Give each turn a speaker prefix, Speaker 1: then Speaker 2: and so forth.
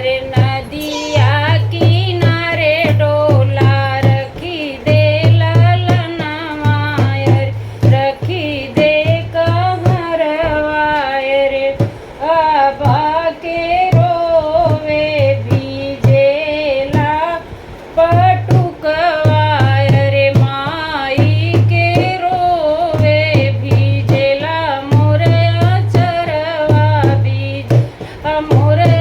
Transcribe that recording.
Speaker 1: रे नदिया किनारे डोला रखी दे ललनवाय रे रखी दे कहरवाय रे आभा के रोवे भीजेला पटुकवाय रे माई के रोवे भीजेला मोरे अचरवा बीज मोरे